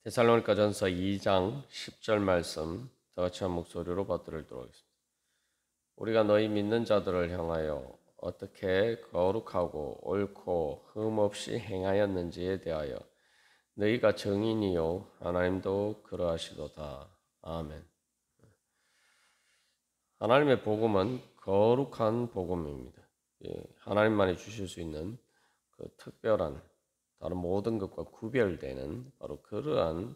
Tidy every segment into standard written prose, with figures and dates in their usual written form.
데살로니가전서 2장 10절 말씀 다 같이 한 목소리로 받들도록 하겠습니다. 우리가 너희 믿는 자들을 향하여 어떻게 거룩하고 옳고 흠없이 행하였는지에 대하여 너희가 증인이요 하나님도 그러하시도다. 아멘. 하나님의 복음은 거룩한 복음입니다. 하나님만이 주실 수 있는 그 특별한 다른 모든 것과 구별되는 바로 그러한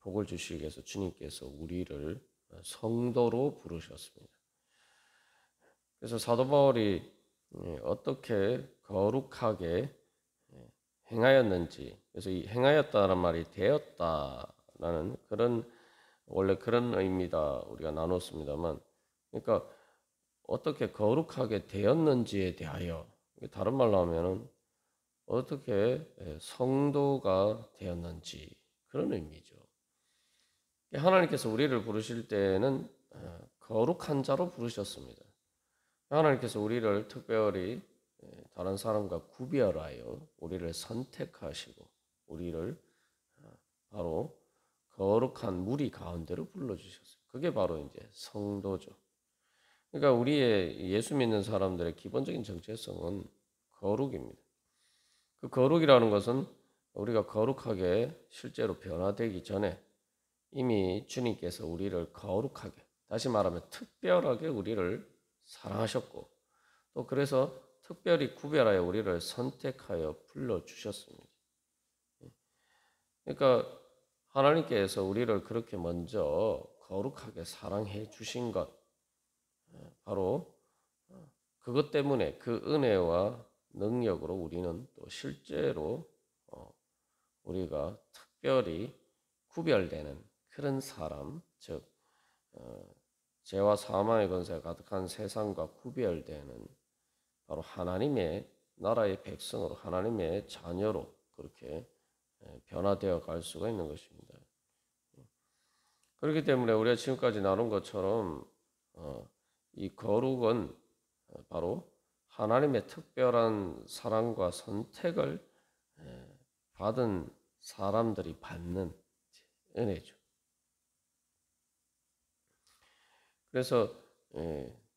복을 주시기 위해서 주님께서 우리를 성도로 부르셨습니다. 그래서 사도 바울이 어떻게 거룩하게 행하였는지, 그래서 이 행하였다는 말이 되었다라는 그런 원래 그런 의미다 우리가 나눴습니다만, 그러니까 어떻게 거룩하게 되었는지에 대하여, 다른 말로 하면은 어떻게 성도가 되었는지 그런 의미죠. 하나님께서 우리를 부르실 때는 거룩한 자로 부르셨습니다. 하나님께서 우리를 특별히 다른 사람과 구별하여 우리를 선택하시고 우리를 바로 거룩한 무리 가운데로 불러주셨어요. 그게 바로 이제 성도죠. 그러니까 우리의 예수 믿는 사람들의 기본적인 정체성은 거룩입니다. 그 거룩이라는 것은 우리가 거룩하게 실제로 변화되기 전에 이미 주님께서 우리를 거룩하게, 다시 말하면 특별하게 우리를 사랑하셨고 또 그래서 특별히 구별하여 우리를 선택하여 불러주셨습니다. 그러니까 하나님께서 우리를 그렇게 먼저 거룩하게 사랑해 주신 것, 바로 그것 때문에 그 은혜와 능력으로 우리는 또 실제로 우리가 특별히 구별되는 그런 사람, 즉 죄와 사망의 권세가 가득한 세상과 구별되는 바로 하나님의 나라의 백성으로, 하나님의 자녀로 그렇게 변화되어 갈 수가 있는 것입니다. 그렇기 때문에 우리가 지금까지 나눈 것처럼 이 거룩은 바로 하나님의 특별한 사랑과 선택을 받은 사람들이 받는 은혜죠. 그래서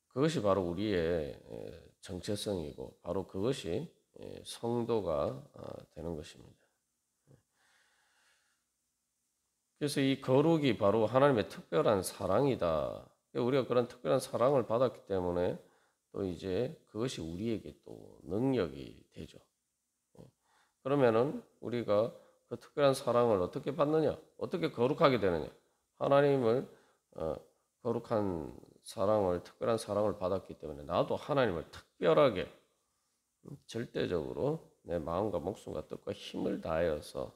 그것이 바로 우리의 정체성이고 바로 그것이 성도가 되는 것입니다. 그래서 이 거룩이 바로 하나님의 특별한 사랑이다. 우리가 그런 특별한 사랑을 받았기 때문에 또 이제 그것이 우리에게 또 능력이 되죠. 그러면은 우리가 그 특별한 사랑을 어떻게 받느냐? 어떻게 거룩하게 되느냐? 하나님을 거룩한 사랑을, 특별한 사랑을 받았기 때문에 나도 하나님을 특별하게 절대적으로 내 마음과 목숨과 뜻과 힘을 다하여서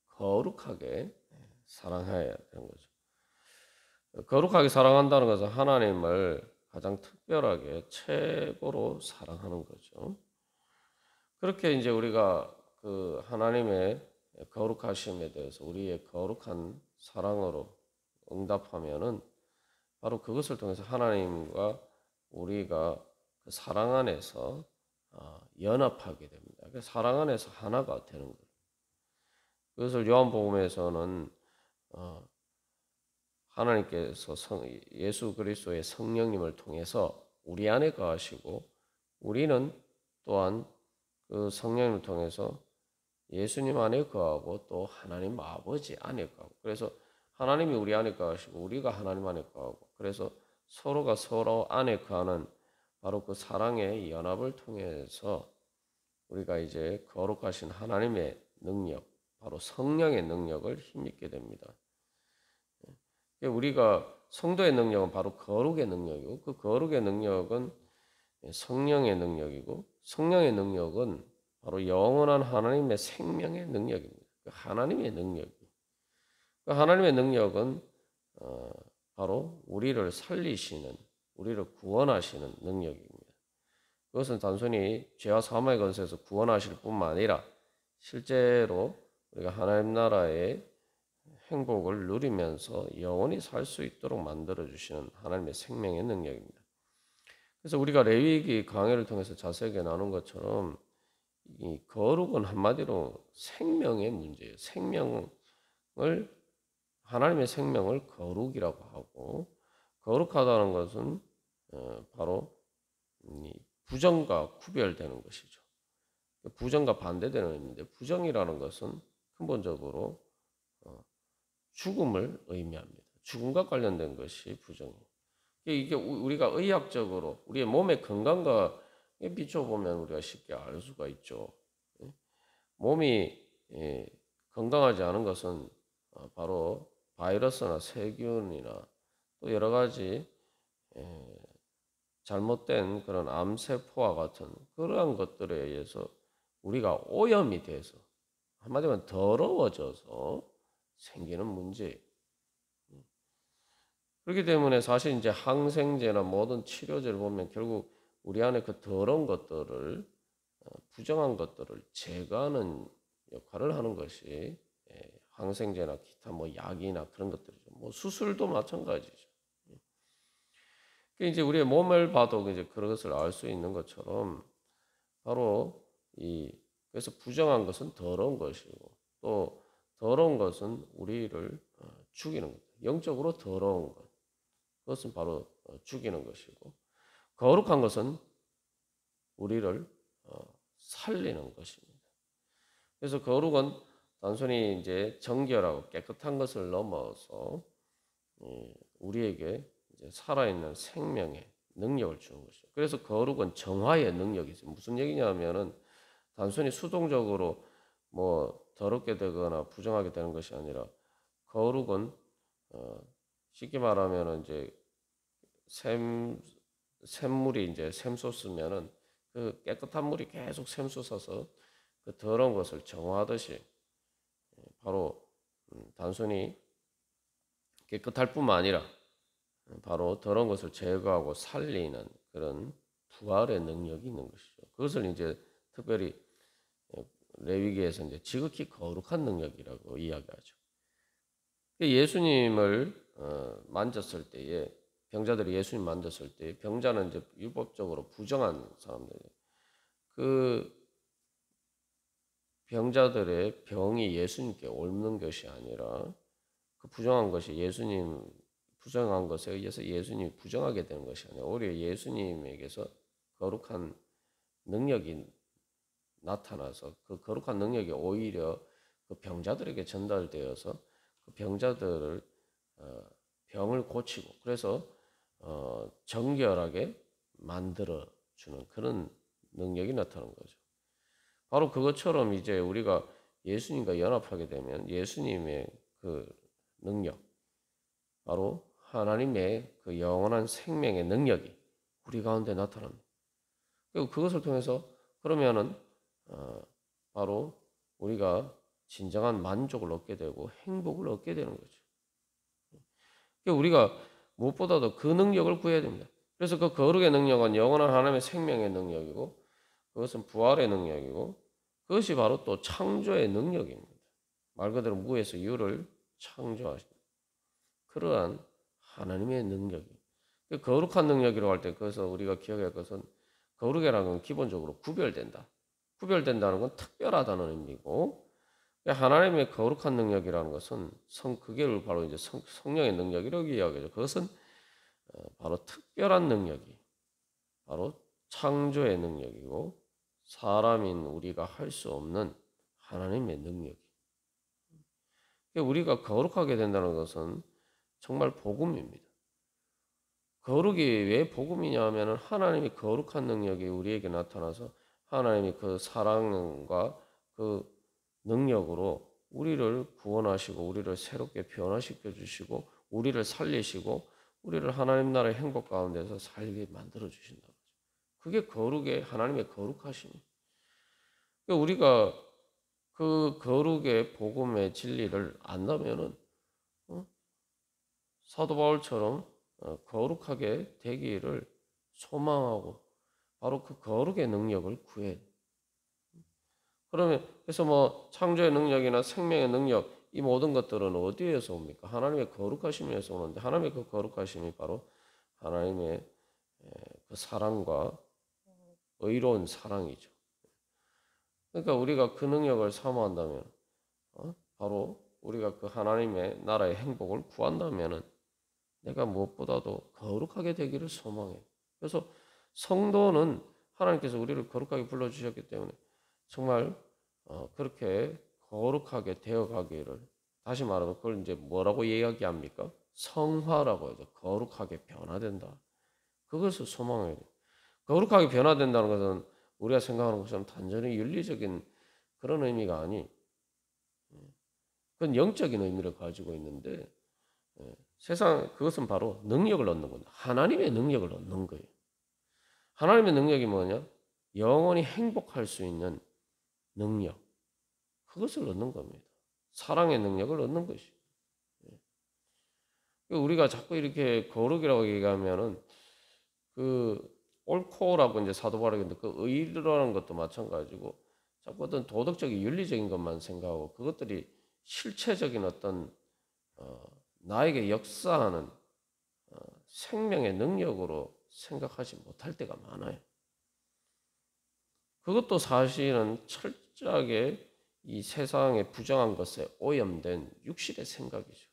거룩하게 사랑해야 되는 거죠. 거룩하게 사랑한다는 것은 하나님을 가장 특별하게 최고로 사랑하는 거죠. 그렇게 이제 우리가 그 하나님의 거룩하심에 대해서 우리의 거룩한 사랑으로 응답하면은 바로 그것을 통해서 하나님과 우리가 그 사랑 안에서 연합하게 됩니다. 그 사랑 안에서 하나가 되는 거예요. 그것을 요한복음에서는 하나님께서 예수 그리스도의 성령님을 통해서 우리 안에 거하시고 우리는 또한 그 성령님을 통해서 예수님 안에 거하고 또 하나님 아버지 안에 거하고, 그래서 하나님이 우리 안에 거하시고 우리가 하나님 안에 거하고, 그래서 서로가 서로 안에 거하는 바로 그 사랑의 연합을 통해서 우리가 이제 거룩하신 하나님의 능력, 바로 성령의 능력을 힘입게 됩니다. 우리가 성도의 능력은 바로 거룩의 능력이고 그 거룩의 능력은 성령의 능력이고 성령의 능력은 바로 영원한 하나님의 생명의 능력입니다. 하나님의 능력. 하나님의 능력은 바로 우리를 살리시는, 우리를 구원하시는 능력입니다. 그것은 단순히 죄와 사망의 권세에서 구원하실 뿐만 아니라 실제로 우리가 하나님 나라의 행복을 누리면서 영원히 살 수 있도록 만들어주시는 하나님의 생명의 능력입니다. 그래서 우리가 레위기 강해를 통해서 자세하게 나눈 것처럼 이 거룩은 한마디로 생명의 문제예요. 생명, 하나님의 생명을 거룩이라고 하고, 거룩하다는 것은 바로 이 부정과 구별되는 것이죠. 부정과 반대되는 의미인데, 부정이라는 것은 근본적으로 죽음을 의미합니다. 죽음과 관련된 것이 부정이에요. 이게 우리가 의학적으로 우리의 몸의 건강과 비춰보면 우리가 쉽게 알 수가 있죠. 몸이 건강하지 않은 것은 바로 바이러스나 세균이나 또 여러 가지 잘못된 그런 암세포와 같은 그러한 것들에 의해서 우리가 오염이 돼서, 한마디로 더러워져서 생기는 문제예요. 그렇기 때문에 사실 이제 항생제나 모든 치료제를 보면 결국 우리 안에 그 더러운 것들을, 부정한 것들을 제거하는 역할을 하는 것이 항생제나 기타 뭐 약이나 그런 것들이죠. 뭐 수술도 마찬가지죠. 이제 우리의 몸을 봐도 이제 그런 것을 알 수 있는 것처럼 바로 그래서 부정한 것은 더러운 것이고, 또 더러운 것은 우리를 죽이는 것. 영적으로 더러운 것. 그것은 바로 죽이는 것이고, 거룩한 것은 우리를 살리는 것입니다. 그래서 거룩은 단순히 이제 정결하고 깨끗한 것을 넘어서 우리에게 이제 살아있는 생명의 능력을 주는 것이죠. 그래서 거룩은 정화의 능력이죠. 무슨 얘기냐면은 단순히 수동적으로 뭐 더럽게 되거나 부정하게 되는 것이 아니라, 거룩은 쉽게 말하면 이제 샘물이 이제 샘솟으면은 그 깨끗한 물이 계속 샘솟아서 그 더러운 것을 정화하듯이, 바로 단순히 깨끗할 뿐만 아니라 바로 더러운 것을 제거하고 살리는 그런 부활의 능력이 있는 것이죠. 그것을 이제 특별히 레위기에서 이제 지극히 거룩한 능력이라고 이야기하죠. 예수님을 만졌을 때에, 병자들이 예수님 만졌을 때, 병자는 이제 율법적으로 부정한 사람들, 그 병자들의 병이 예수님께 옮는 것이 아니라, 그 부정한 것이 부정한 것에 의해서 예수님이 부정하게 되는 것이 아니라, 오히려 예수님에게서 거룩한 능력이 나타나서 그 거룩한 능력이 오히려 그 병자들에게 전달되어서 그 병자들을 병을 고치고, 그래서 정결하게 만들어 주는 그런 능력이 나타나는 거죠. 바로 그것처럼 이제 우리가 예수님과 연합하게 되면 예수님의 그 능력, 바로 하나님의 그 영원한 생명의 능력이 우리 가운데 나타납니다. 그리고 그것을 통해서 그러면은 바로 우리가 진정한 만족을 얻게 되고 행복을 얻게 되는 거죠. 그러니까 우리가 무엇보다도 그 능력을 구해야 됩니다. 그래서 그 거룩의 능력은 영원한 하나님의 생명의 능력이고, 그것은 부활의 능력이고, 그것이 바로 또 창조의 능력입니다. 말 그대로 무에서 유를 창조하신 그러한 하나님의 능력이. 거룩한 능력이라고 할 때, 그래서 우리가 기억할 것은, 거룩이라는 건 기본적으로 구별된다. 구별된다는 건 특별하다는 의미고, 하나님의 거룩한 능력이라는 것은 그게 바로 이제 성령의 능력이라고 이야기하죠. 그것은 바로 특별한 능력이, 바로 창조의 능력이고, 사람인 우리가 할 수 없는 하나님의 능력이. 우리가 거룩하게 된다는 것은 정말 복음입니다. 거룩이 왜 복음이냐 하면, 하나님의 거룩한 능력이 우리에게 나타나서 하나님의 그 사랑과 그 능력으로 우리를 구원하시고, 우리를 새롭게 변화시켜 주시고, 우리를 살리시고, 우리를 하나님 나라의 행복 가운데서 살게 만들어 주신다. 그게 거룩의, 하나님의 거룩하심입니다. 우리가 그 거룩의 복음의 진리를 안다면은 사도 바울처럼 거룩하게 되기를 소망하고, 바로 그 거룩의 능력을 구해. 그러면 그래서 뭐 창조의 능력이나 생명의 능력, 이 모든 것들은 어디에서 옵니까? 하나님의 거룩하심에서 오는데, 하나님의 그 거룩하심이 바로 하나님의 그 사랑과 의로운 사랑이죠. 그러니까 우리가 그 능력을 사모한다면 바로 우리가 그 하나님의 나라의 행복을 구한다면은 내가 무엇보다도 거룩하게 되기를 소망해. 그래서 성도는 하나님께서 우리를 거룩하게 불러주셨기 때문에 정말 그렇게 거룩하게 되어가기를, 다시 말하면 그걸 이제 뭐라고 이야기합니까? 성화라고 하죠. 거룩하게 변화된다. 그것을 소망해야 돼요. 거룩하게 변화된다는 것은 우리가 생각하는 것처럼 단전히 윤리적인 그런 의미가 아니, 그건 영적인 의미를 가지고 있는데, 세상 그것은 바로 능력을 얻는 겁니다. 하나님의 능력을 얻는 거예요. 하나님의 능력이 뭐냐? 영원히 행복할 수 있는 능력. 그것을 얻는 겁니다. 사랑의 능력을 얻는 것이. 우리가 자꾸 이렇게 거룩이라고 얘기하면은 그 옳고라고 이제 사도 바울이 그 의라는 것도 마찬가지고 자꾸 어떤 도덕적인 윤리적인 것만 생각하고 그것들이 실체적인 어떤 나에게 역사하는 생명의 능력으로 생각하지 못할 때가 많아요. 그것도 사실은 철저하게 이 세상의 부정한 것에 오염된 육신의 생각이죠.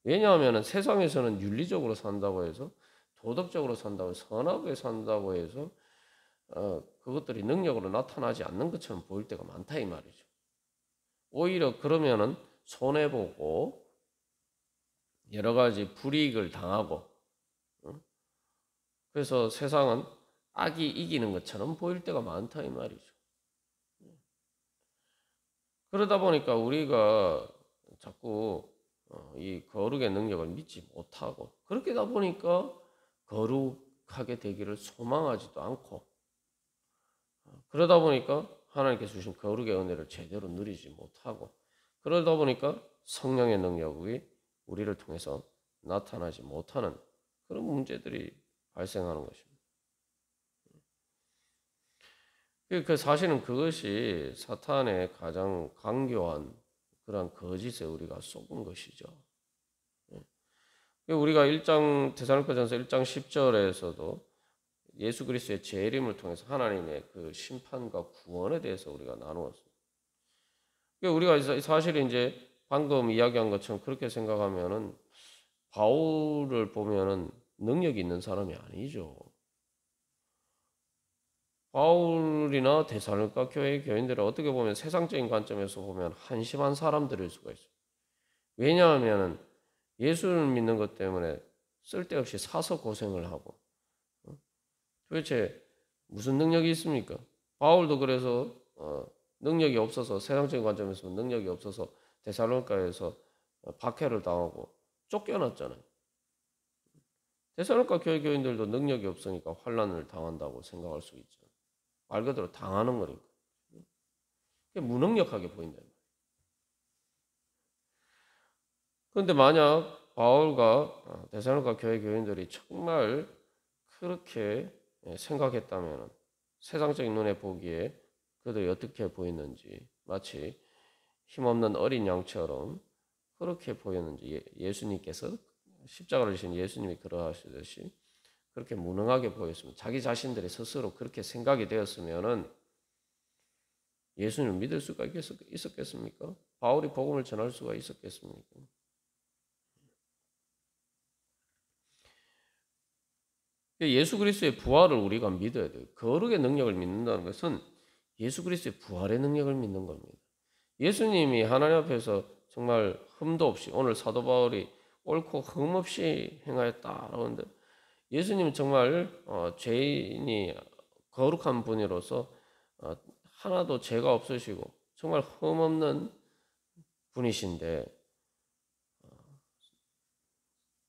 왜냐하면 세상에서는 윤리적으로 산다고 해서, 도덕적으로 산다고 해서, 선하게 산다고 해서 그것들이 능력으로 나타나지 않는 것처럼 보일 때가 많다 이 말이죠. 오히려 그러면은 손해보고 여러 가지 불이익을 당하고, 그래서 세상은 악이 이기는 것처럼 보일 때가 많다 이 말이죠. 그러다 보니까 우리가 자꾸 이 거룩의 능력을 믿지 못하고, 그렇게 다 보니까 거룩하게 되기를 소망하지도 않고, 그러다 보니까 하나님께서 주신 거룩의 은혜를 제대로 누리지 못하고, 그러다 보니까 성령의 능력이 우리를 통해서 나타나지 못하는 그런 문제들이 발생하는 것입니다. 그 사실은 그것이 사탄의 가장 강교한 그런 거짓에 우리가 속은 것이죠. 우리가 1장 데살로니가전서 1장 10절에서도 예수 그리스도의 재림을 통해서 하나님의 그 심판과 구원에 대해서 우리가 나누었습니다. 우리가 사실 이제 방금 이야기한 것처럼 그렇게 생각하면은 바울을 보면은 능력이 있는 사람이 아니죠. 바울이나 데살로니가 교회의 교인들은 어떻게 보면 세상적인 관점에서 보면 한심한 사람들일 수가 있어요. 왜냐하면 예수를 믿는 것 때문에 쓸데없이 사서 고생을 하고, 도대체 무슨 능력이 있습니까? 바울도 그래서 능력이 없어서, 세상적인 관점에서 능력이 없어서 데살로니가에서 박해를 당하고 쫓겨났잖아요. 데살로니가 교회 교인들도 능력이 없으니까 환난을 당한다고 생각할 수 있죠. 말 그대로 당하는 거니까. 무능력하게 보인다. 그런데 만약 바울과 데살로니가 교회 교인들이 정말 그렇게 생각했다면 세상적인 눈에 보기에 그들이 어떻게 보이는지, 마치 힘없는 어린 양처럼 그렇게 보였는지, 예수님께서 십자가를 지신 예수님이 그러하시듯이 그렇게 무능하게 보였으면, 자기 자신들이 스스로 그렇게 생각이 되었으면은 예수님을 믿을 수가 있었겠습니까? 바울이 복음을 전할 수가 있었겠습니까? 예수 그리스도의 부활을 우리가 믿어야 돼요. 거룩의 능력을 믿는다는 것은 예수 그리스도의 부활의 능력을 믿는 겁니다. 예수님이 하나님 앞에서 정말 흠도 없이, 오늘 사도 바울이 옳고 흠 없이 행하였다라고 하는데, 예수님은 정말 죄인이 거룩한 분이로서 하나도 죄가 없으시고 정말 흠 없는 분이신데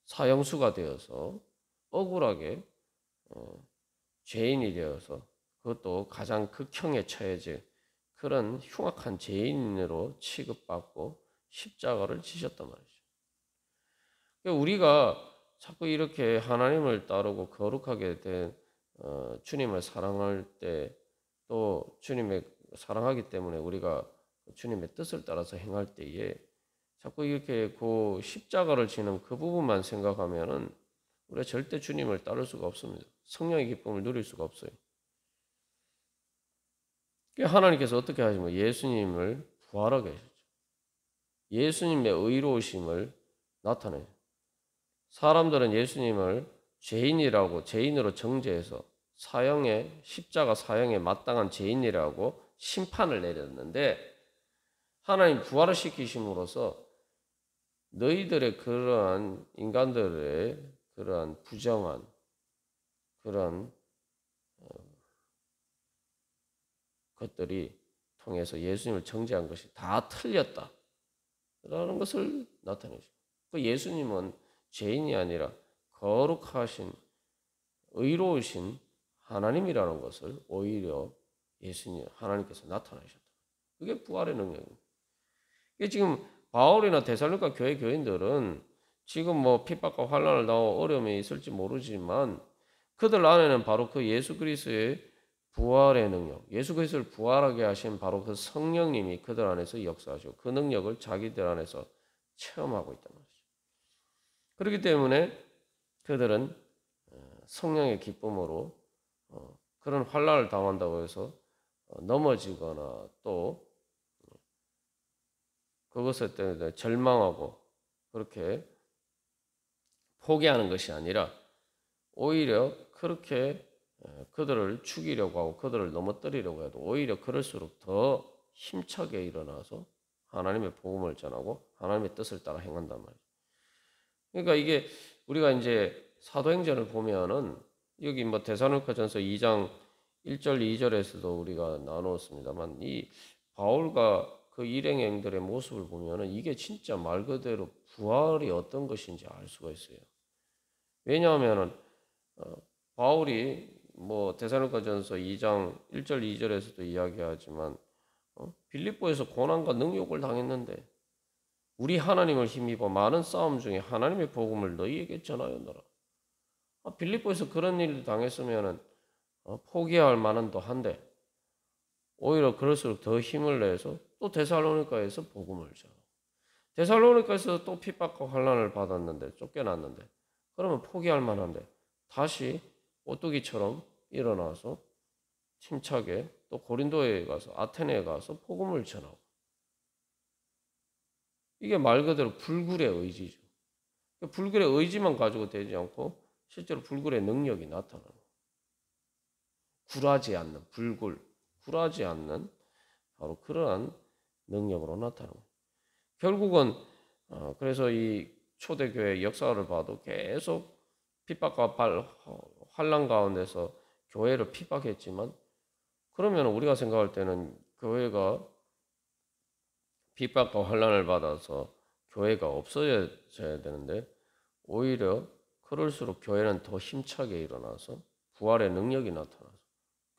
사형수가 되어서 억울하게 죄인이 되어서, 그것도 가장 극형에 처해질 그런 흉악한 죄인으로 취급받고 십자가를 지셨단 말이죠. 우리가 자꾸 이렇게 하나님을 따르고 거룩하게 된 주님을 사랑할 때, 또 주님의 사랑하기 때문에 우리가 주님의 뜻을 따라서 행할 때에 자꾸 이렇게 그 십자가를 지는 그 부분만 생각하면은 우리가 절대 주님을 따를 수가 없습니다. 성령의 기쁨을 누릴 수가 없어요. 하나님께서 어떻게 하시면 예수님을 부활하게 하셨죠. 예수님의 의로우심을 나타내요. 사람들은 예수님을 죄인으로 정죄해서 십자가 사형에 마땅한 죄인이라고 심판을 내렸는데, 하나님 부활을 시키심으로써 너희들의 그러한 인간들의 그러한 부정한 그런 것들이 통해서 예수님을 정죄한 것이 다 틀렸다라는 것을 나타내죠. 그 예수님은 죄인이 아니라 거룩하신 의로우신 하나님이라는 것을 오히려 하나님께서 나타내셨다. 그게 부활의 능력입니다. 이게 지금 바울이나 데살로니가 교회 교인들은 지금 뭐 핍박과 환난을 당하고 어려움이 있을지 모르지만 그들 안에는 바로 그 예수 그리스도의 부활의 능력, 예수 그리스도를 부활하게 하신 바로 그 성령님이 그들 안에서 역사하시고 그 능력을 자기들 안에서 체험하고 있단 말이죠. 그렇기 때문에 그들은 성령의 기쁨으로 그런 환난을 당한다고 해서 넘어지거나 또 그것에 때문에 절망하고 그렇게 포기하는 것이 아니라 오히려 그렇게 그들을 죽이려고 하고 그들을 넘어뜨리려고 해도 오히려 그럴수록 더 힘차게 일어나서 하나님의 복음을 전하고 하나님의 뜻을 따라 행한단 말이에요. 그러니까 이게 우리가 이제 사도행전을 보면은 여기 뭐 데살로니가전서 2장 1절 2절에서도 우리가 나누었습니다만 이 바울과 그 일행들의 모습을 보면은 이게 진짜 말 그대로 부활이 어떤 것인지 알 수가 있어요. 왜냐하면은 바울이 뭐 데살로니가전서 2장 1절 2절에서도 이야기하지만 빌립보에서 고난과 능욕을 당했는데 우리 하나님을 힘입어 많은 싸움 중에 하나님의 복음을 너희에게 전하였노라. 빌립보에서 그런 일을 당했으면은 포기할 만한도 한데 오히려 그럴수록 더 힘을 내서 또 데살로니가에서 복음을 전하고 데살로니가에서 또 핍박과 환난을 받았는데 쫓겨났는데 그러면 포기할 만한데 다시 오뚜기처럼 일어나서 힘차게 또 고린도에 가서 아테네에 가서 복음을 전하고 이게 말 그대로 불굴의 의지죠. 불굴의 의지만 가지고 되지 않고 실제로 불굴의 능력이 나타나는 거예요. 굴하지 않는 바로 그러한 능력으로 나타나는 거예요. 결국은 그래서 이 초대교회 역사를 봐도 계속 핍박과 환난 가운데서 교회를 핍박했지만 그러면 우리가 생각할 때는 교회가 핍박과 환난을 받아서 교회가 없어져야 되는데 오히려 그럴수록 교회는 더 힘차게 일어나서 부활의 능력이 나타나서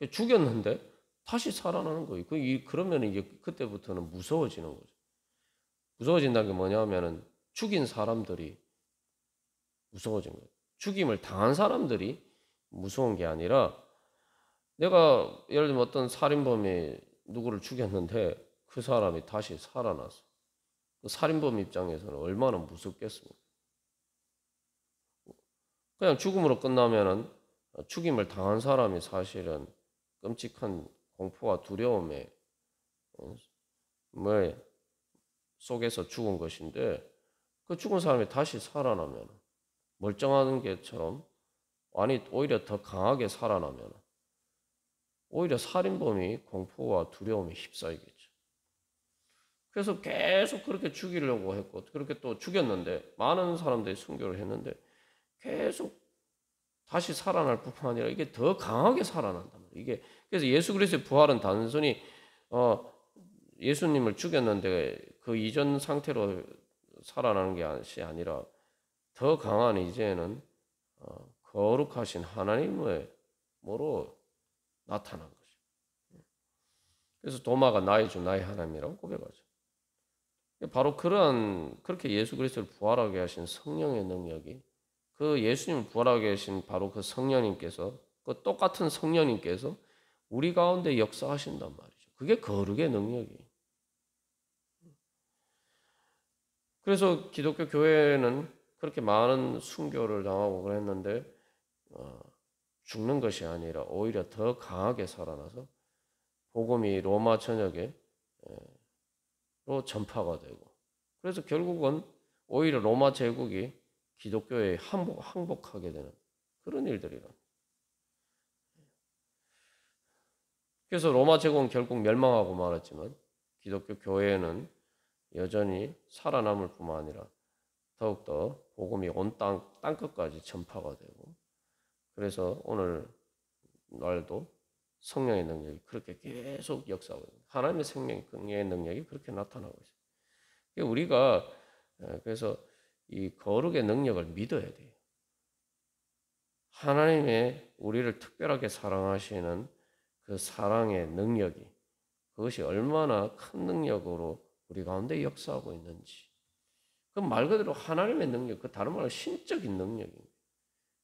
죽였는데 다시 살아나는 거예요. 그러면 이제 그때부터는 무서워지는 거죠. 무서워진다는 게 뭐냐면은 죽인 사람들이 무서워진 거예요. 죽임을 당한 사람들이 무서운 게 아니라 내가 예를 들면 어떤 살인범이 누구를 죽였는데 그 사람이 다시 살아났어. 그 살인범 입장에서는 얼마나 무섭겠습니까? 그냥 죽음으로 끝나면은 죽임을 당한 사람이 사실은 끔찍한 공포와 두려움에 속에서 죽은 것인데 그 죽은 사람이 다시 살아나면 멀쩡한 게처럼 아니 오히려 더 강하게 살아나면 오히려 살인범이 공포와 두려움에 휩싸이겠죠. 그래서 계속 그렇게 죽이려고 했고 그렇게 또 죽였는데 많은 사람들이 순교를 했는데 계속 다시 살아날 뿐만 아니라 이게 더 강하게 살아난단 말이에요. 그래서 예수 그리스도의 부활은 단순히 예수님을 죽였는데 그 이전 상태로 살아나는 것이 아니라 더 강한 이제는 거룩하신 하나님의 모로 나타난 거죠. 그래서 도마가 나의 주 나의 하나님이라고 고백하죠. 바로 그렇게 예수 그리스도를 부활하게 하신 성령의 능력이 그 예수님을 부활하게 하신 바로 그 성령님께서 그 똑같은 성령님께서 우리 가운데 역사하신단 말이죠. 그게 거룩의 능력이에요. 그래서 기독교 교회는 그렇게 많은 순교를 당하고 그랬는데 죽는 것이 아니라 오히려 더 강하게 살아나서 복음이 로마 전역에 로 전파가 되고 그래서 결국은 오히려 로마 제국이 기독교에 항복하게 되는 그런 일들이라. 그래서 로마 제국은 결국 멸망하고 말았지만 기독교 교회는 여전히 살아남을 뿐만 아니라 더욱더 복음이 온 땅끝까지 전파가 되고, 그래서 오늘 날도 성령의 능력이 그렇게 계속 역사하고 있습니다. 하나님의 생명의 능력이 그렇게 나타나고 있어요. 우리가 그래서 이 거룩의 능력을 믿어야 돼요. 하나님의 우리를 특별하게 사랑하시는 그 사랑의 능력이, 그것이 얼마나 큰 능력으로 우리 가운데 역사하고 있는지. 그 말 그대로 하나님의 능력, 그 다른 말로 신적인 능력입니다.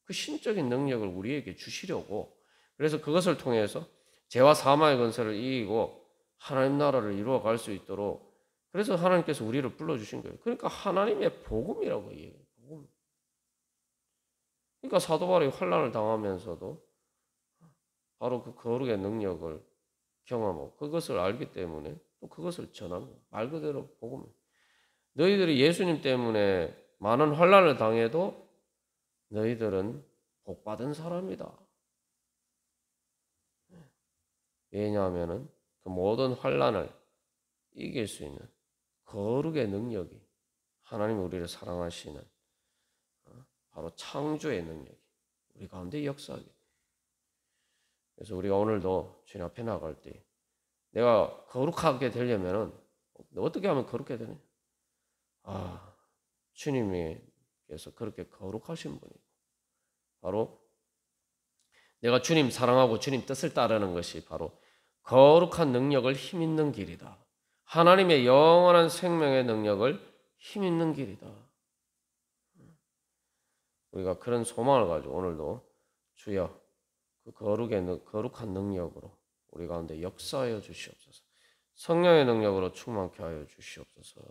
그 신적인 능력을 우리에게 주시려고, 그래서 그것을 통해서 죄와 사망의 권세를 이기고 하나님 나라를 이루어 갈 수 있도록, 그래서 하나님께서 우리를 불러주신 거예요. 그러니까 하나님의 복음이라고 얘기해요. 복음. 그러니까 사도 바울이 환난을 당하면서도 바로 그 거룩의 능력을 경험하고 그것을 알기 때문에 또 그것을 전하는 거예요. 말 그대로 복음. 너희들이 예수님 때문에 많은 환난을 당해도 너희들은 복받은 사람이다. 왜냐하면은 그 모든 환난을 이길 수 있는 거룩의 능력이, 하나님 우리를 사랑하시는 바로 창조의 능력이 우리 가운데 역사하게 돼. 그래서 우리가 오늘도 주님 앞에 나갈 때 내가 거룩하게 되려면은 어떻게 하면 거룩하게 되냐? 주님께서 그렇게 거룩하신 분이고, 바로 내가 주님 사랑하고 주님 뜻을 따르는 것이 바로 거룩한 능력을 힘있는 길이다. 하나님의 영원한 생명의 능력을 힘있는 길이다. 우리가 그런 소망을 가지고 오늘도 주여 그 거룩한 능력으로 우리 가운데 역사하여 주시옵소서. 성령의 능력으로 충만케 하여 주시옵소서.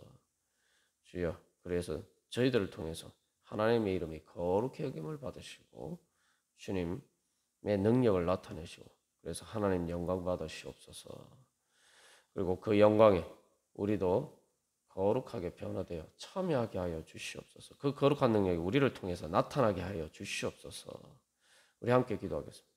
주여, 그래서 저희들을 통해서 하나님의 이름이 거룩히 여김을 받으시고 주님의 능력을 나타내시고, 그래서 하나님 영광 받으시옵소서. 그리고 그 영광에 우리도 거룩하게 변화되어 참여하게 하여 주시옵소서. 그 거룩한 능력이 우리를 통해서 나타나게 하여 주시옵소서. 우리 함께 기도하겠습니다.